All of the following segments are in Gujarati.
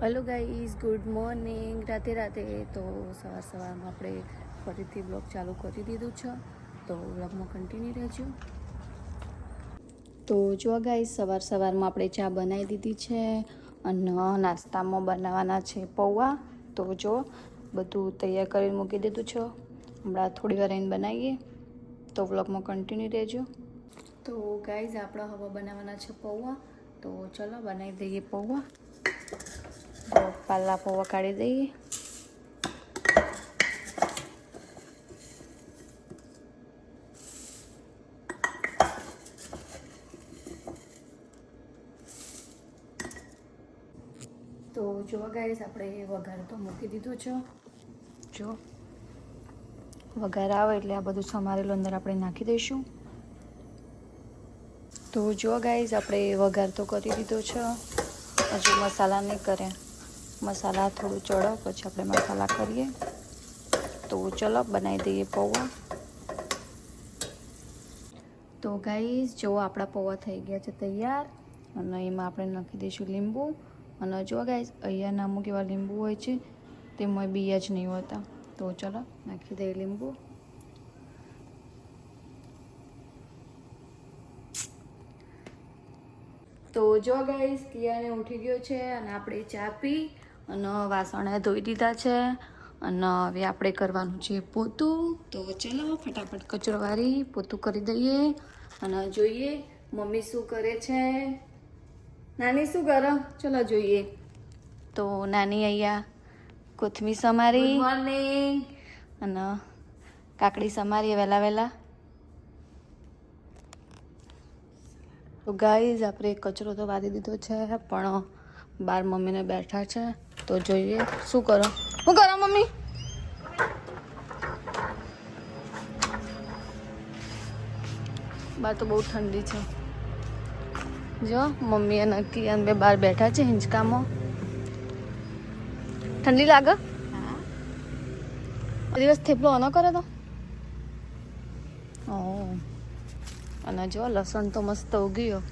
Hello guys, good morning. રાતે તો સવારમાં આપણે ફરીથી બ્લોગ ચાલુ કરી દીધું છે, તો બ્લોગમાં કન્ટિન્યુ રહેજો. તો જો ગાઈઝ, સવારમાં આપણે ચા બનાવી દીધી છે અને નાસ્તામાં બનાવવાના છે પૌવા. તો જો બધું તૈયાર કરીને મૂકી દીધું છે. હમણાં થોડી વાર એને બનાવીએ, તો બ્લોગમાં કન્ટિન્યુ રહેજો. તો ગાઈઝ, આપણે હવે બનાવવાના છે પૌવા. તો ચલો બનાવી દઈએ પૌવા. તો પાલા પૌવા કાઢી દઈએ. તો જો ગાઈસ, આપણે વઘાર તો મૂકી દીધું છે. જો વઘાર આવે એટલે આ બધું સમારેલું અંદર આપણે નાખી દઈશું. તો જો ગાઈસ, આપણે વઘાર તો કરી દીધો છે. હજુ મસાલા નહીં કરે. મસાલા થોડું ચડો પછી આપણે મસાલા કરીએ. તો ચલો બનાવી દઈએ પૌવા. તો ગાઈસ, જો આપણા પૌવા થઈ ગયા છે તૈયાર, અને એમાં આપણે નાખી દઈશું લીંબુ. અને જો ગાઈસ, અહીંયા અમુક એવા લીંબુ હોય છે તેમાં બીયા જ નહીં હોતા. તો ચલો નાખી દઈએ લીંબુ. તો જો ગાઈસ, કિયાને ઉઠી ગયો છે અને આપણે ચા પી અને વાસણ ધોઈ દીધા છે. અને હવે આપણે કરવાનું છે પોતું. તો ચલો ફટાફટ કચરો વારી પોતું કરી દઈએ અને જોઈએ મમ્મી શું કરે છે. નાની શું કરો? ચલો જોઈએ. તો નાની અહીંયા કોથમી સમારી. Good morning. અને કાકડી સમારી વહેલા. તો ગાઈઝ, આપણે કચરો તો વારી દીધો છે, પણ બાર મમ્મીને બેઠા છે. તો જોઈએ શું કરો મમ્મી. બહાર તો બહુ ઠંડી છે. જો મમ્મી અને કિયાન બે બહાર બેઠા છે હિંચકામાં. ઠંડી લાગે? દિવસ થેપલો ન કરે તો. અને જો લસણ તો મસ્ત ઉગ્યો.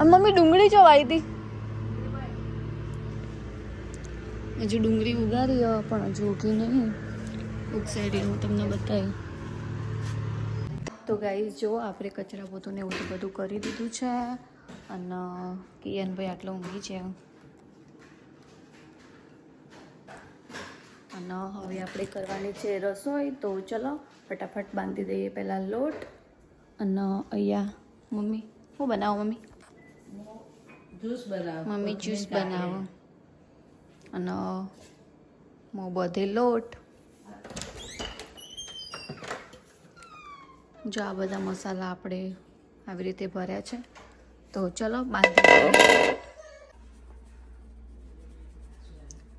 મમ્મી ડુંગળી જો વાવી હતી. હજુ ડુંગળી ઉગાડી પણ હજુ ઉગી નહીં. ઉગસાડી હું તમને બતાવ્યું. તો ગાઈસ, જો આપણે કચરા પોતું ને એવું બધું કરી દીધું છે. અને કિયાનભાઈ આટલો ઊંઘી છે. અને હવે આપણે કરવાની છે રસોઈ. તો ચલો ફટાફટ બાંધી દઈએ પહેલાં લોટ. અને અહીંયા મમ્મી શું બનાવો? મમ્મી જ્યુસ બનાવો. અને બધે લોટ. જો આ બધા મસાલા આપણે આવી રીતે ભર્યા છે. તો ચલો બાંધી દઈએ.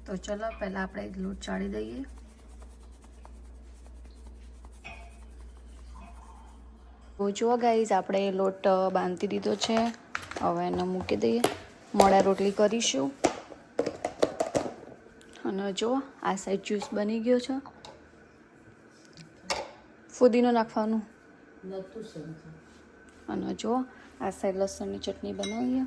તો ચલો પહેલાં આપણે લોટ ચાળી દઈએ. તો જુઓ ગાઈઝ, આપણે લોટ બાંધી દીધો છે. હવે એને મૂકી દઈએ. મોડા રોટલી કરીશું. અને જો આ સાઈડ જ્યુસ બની ગયો છે. ફુદીનો નાખવાનું. અને જો આ સાઈડ લસણની ચટણી બનાવીએ.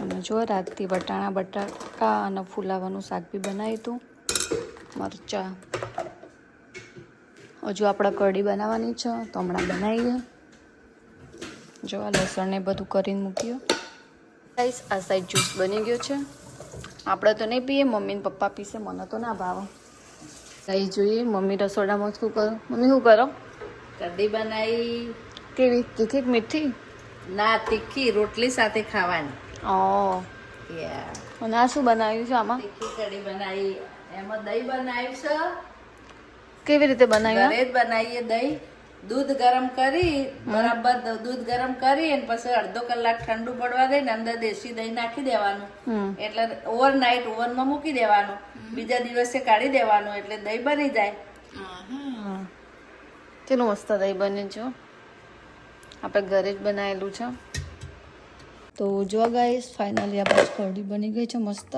અને જો રાતથી વટાણા બટાકા અને ફુલાવાનું શાક બી બનાવ્યું હતું. મરચાં. હજુ આપણે કઢી બનાવવાની છે, તો હમણાં બનાવીએ. જો આ લસણ ને બધું કરીને મૂક્યું. ગાઈસ, આ સાઈડ જ્યુસ બની ગયો છે. આપણે તો નહીં પીએ, મમ્મી ને પપ્પા પીશે, મને તો ના ભાવે. ગાઈસ, જોઈએ મમ્મી રસોડામાં શું કરો. મમ્મી શું કરો? કઢી બનાવી. કેવી? તીખી કે મીઠી? ના, તીખી રોટલી સાથે ખાવાની. અને આ શું બનાવ્યું છે આમાં? તીખી કઢી બનાવી. એમાં દહીં બનાવ્યું છે. કેવી રીતે બનાવ્યું? ઘરે જ બનાવીએ દહીં. દૂધ ગરમ કરી, બરાબર દૂધ ગરમ કરી અને પછી અડધો કલાક ઠંડુ પડવા દઈને અંદર દેશી દહીં નાખી દેવાનું. એટલે ઓવરનાઇટ ઓવનમાં મૂકી દેવાનું. બીજા દિવસે કાઢી દેવાનું એટલે દહીં બની જાય. તેનું મસ્ત દહીં બને છે. આપણે ઘરે જ બનાવેલું છે. તો જો ગાઈસ ફાઇનલી આપણી કઢી બની ગઈ છે મસ્ત.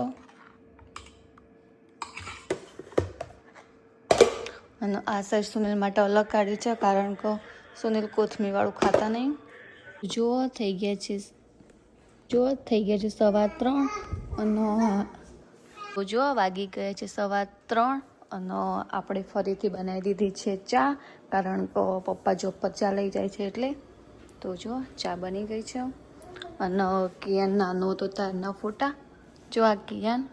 અને આ સાઈડ સુનિલ માટે અલગ કાઢી છે કારણ કે સુનિલ કોથમીરવાળું ખાતા નહીં. જો થઈ ગયા છે 3:15 અને જો વાગી ગયા છે 3:15 અને આપણે ફરીથી બનાવી દીધી છે ચા કારણ કે પપ્પા જોબ પર ચા લઈ જાય છે એટલે. તો જો ચા બની ગઈ છે. અને કિયાન નાનો તો તારના ફોટા જો આ કિયાન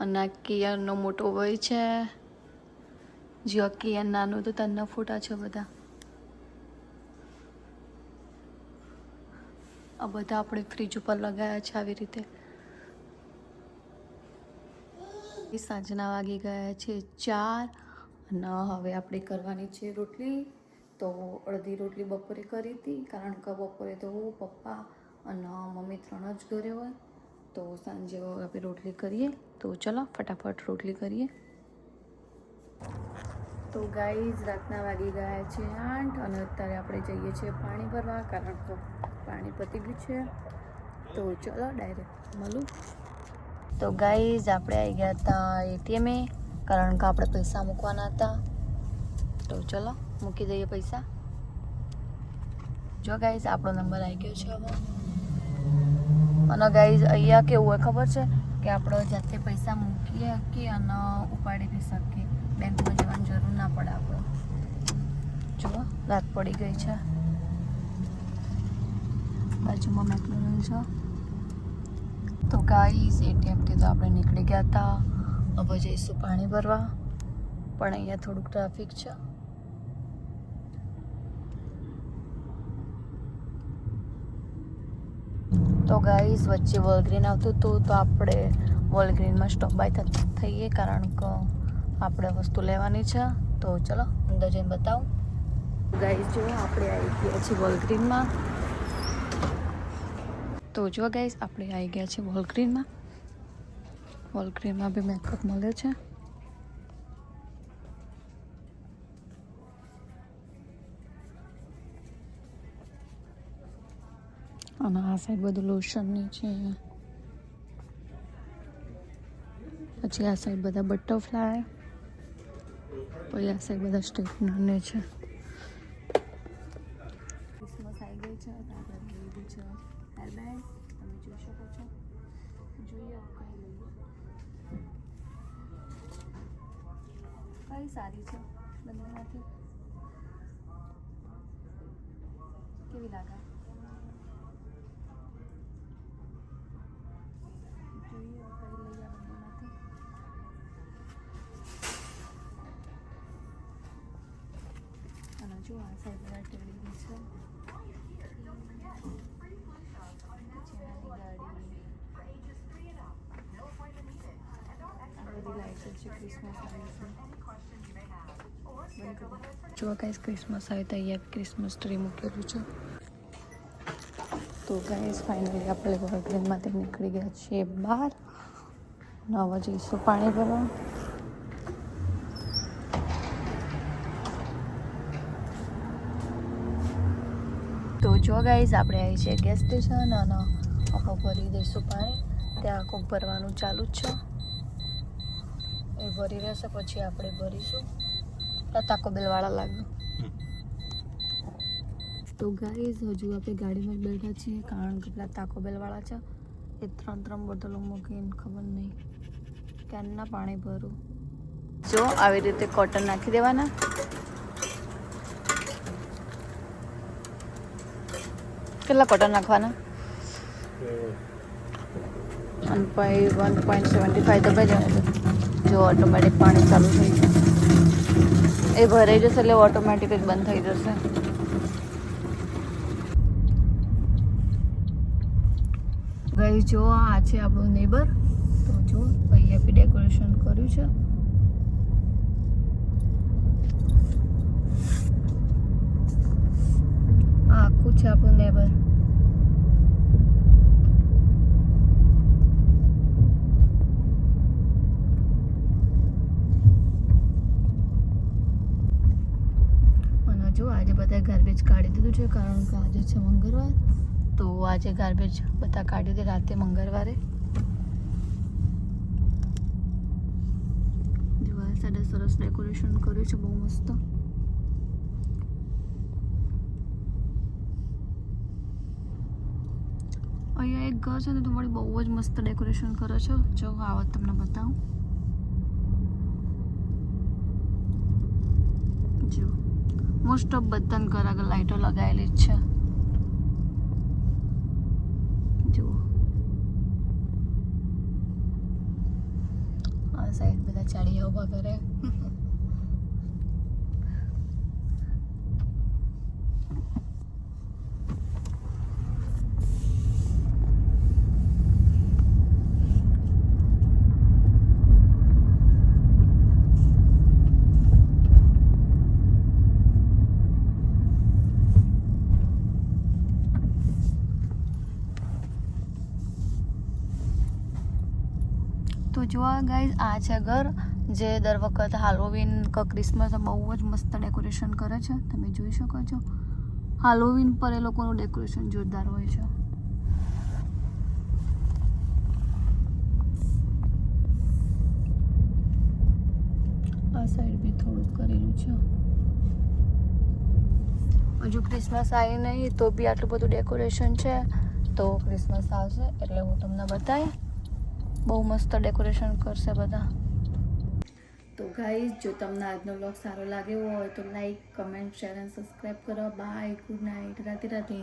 અને આ કિયાનનો મોટો ભાઈ છે. જો કિયાન નાનો તો તારના ફોટા છે બધા. આ બધા આપણે ફ્રીજ ઉપર લગાવ્યા છે આવી રીતે. સાંજના વાગી ગયા છે 4 અને હવે આપણે કરવાની છે રોટલી. તો અડધી રોટલી બપોરે કરી હતી કારણ કે બપોરે તો હું પપ્પા અને મમ્મી 3 જ ઘરે હોય. તો સાંજે આપણે રોટલી કરીએ. તો ચલો ફટાફટ રોટલી કરીએ. તો ગાઈઝ રાતના વાગી ગયા છે 8 અને અત્યારે આપણે જઈએ છીએ પાણી ભરવા કારણ કે પાણી પતી ગયું છે. તો ચલો ડાયરેક્ટ મળું. તો ગાઈઝ આપણે આવી ગયા હતા એટીએમે કારણ કે આપણે પૈસા મૂકવાના હતા. તો ચલો મૂકી દઈએ પૈસા. જો ગાઈઝ આપણો નંબર આવી ગયો છે હવે. અને ગાઈઝ અહીંયા કેવું હોય ખબર છે કે આપણે જાતે પૈસા મૂકી શકીએ અને ઉપાડી બી શકીએ. બેંકમાં જવાની જરૂર ના પડે આપણે. જુઓ રાત પડી ગઈ છે. બાજુમાં મેકડોનલ્ડ છે. તો ગાઈઝ એટીએમથી તો આપણે નીકળી ગયા હતા. હવે જઈશું પાણી ભરવા પણ અહીંયા થોડુંક ટ્રાફિક છે. તો ગાઈઝ વચ્ચે વોલગ્રીન આવતું હતું તો આપણે વોલગ્રીનમાં સ્ટોપ બાય થઈએ કારણ કે આપણે વસ્તુ લેવાની છે. તો ચલો અંદર જઈને બતાવું. ગાઈઝ જો આપણે આવી ગયા છીએ વોલગ્રીનમાં. તો જો ગાઈઝ આપણે આવી ગયા છીએ વોલગ્રીનમાં. વોલગ્રીનમાં બી મેકઅપ મળે છે. અને આ સાઈડ બધું લોશનની છે. પછી આ સાઈડ બધા બટરફ્લાય. પછી આ સાઈડ બધા સ્ટ્રેટનરને છે. ક્રિસમસ આવી ગઈ છે તો આપણે લીધું છે હેરબેન્ડ. તમે જોઈ શકો છો. જોઈએ કઈ લઈએ. કઈ સારી છે બંનેમાંથી? કેવી લાગે? જોઈએ કઈ લઈએ બંનેમાંથી. અને જો આ સાઈડ બધા ટેડી છે. જો ગાઈસ ક્રિસમસ આવે તો અહીંયા ક્રિસમસ ટ્રી મૂકેલું છે. તો ગાઈસ ફાઇનલી આપણે વોલગ્રીનમાંથી નીકળી ગયા છીએ બહાર. હવે જઈશું પાણી ભરવા. તો જો ગાઈસ આપણે આવી છે ગેસ સ્ટેશન અને આપણે ભરી દઈશું પાણી. ત્યાં આખું ભરવાનું ચાલુ જ છે. એ ભરી રહેશે પછી આપણે ભરીશું. તાકો બેલવાળા લાગે. તો ગાઈઝ હજુ આપણે ગાડીમાં જ બેઠા છીએ કારણ કે પેલા તાકો બેલવાળા છે એ 3 બોટલો મૂકીને ખબર નહીં ક્યારના પાણી ભરું. જો આવી રીતે કોટન નાખી દેવાના. કેટલા કોટન નાખવાના? અને પછી 1.75 દબાઈ જવાનું. જો ઓટોમેટિક પાણી ચાલુ થઈ જશે. એ ભરાઈ જશે એટલે ઓટોમેટિક જ બંધ થઈ જશે. ગઈ જો આ છે આપણું નેબર. તો જો અહીંયા બી ડેકોરેશન કર્યું છે. આ આખું છે આપણું નેબર. અને જો આજે બધા ગાર્બેજ કાઢી દીધું છે કારણ કે આજે છે મંગળવાર. તો આજે ગાર્બેજ બધા કાઢી દે રાતે મંગળવારે. જો આ સાડા સરસ ડેકોરેશન કર્યું છે, બહુ મસ્ત. અહીંયા એક ઘર છે ને તો વળી બહુ જ મસ્ત ડેકોરેશન કરો છો. જો આવો તમને બતાવું. જો મોસ્ટ ઓફ બધાને ઘર આગળ લાઈટો લગાવેલી જ છે. જુઓ આ સાઈડ બધા ચાળીયા ઉભા કરે. તો જો ગાઈઝ આ છે ઘર જે દર વખત હાલોવીન કે ક્રિસમસ બહુ જ મસ્ત ડેકોરેશન કરે છે. તમે જોઈ શકો છો હાલોવીન પર એ લોકોનું ડેકોરેશન જોરદાર હોય છે. આ સાઈડ બી થોડુંક કરેલું છે. હજુ ક્રિસમસ આવી નહીં તો બી આટલું બધું ડેકોરેશન છે. તો ક્રિસમસ આવશે એટલે હું તમને બતાવીશ. બહુ મસ્ત ડેકોરેશન કરશે બધા. તો ગાઈઝ જો તમને આજનો વ્લોગ સારો લાગ્યો હોય તો લાઈક, કમેન્ટ, શેર અને સબસ્ક્રાઈબ કરો. Bye, good night, Radhe Radhe.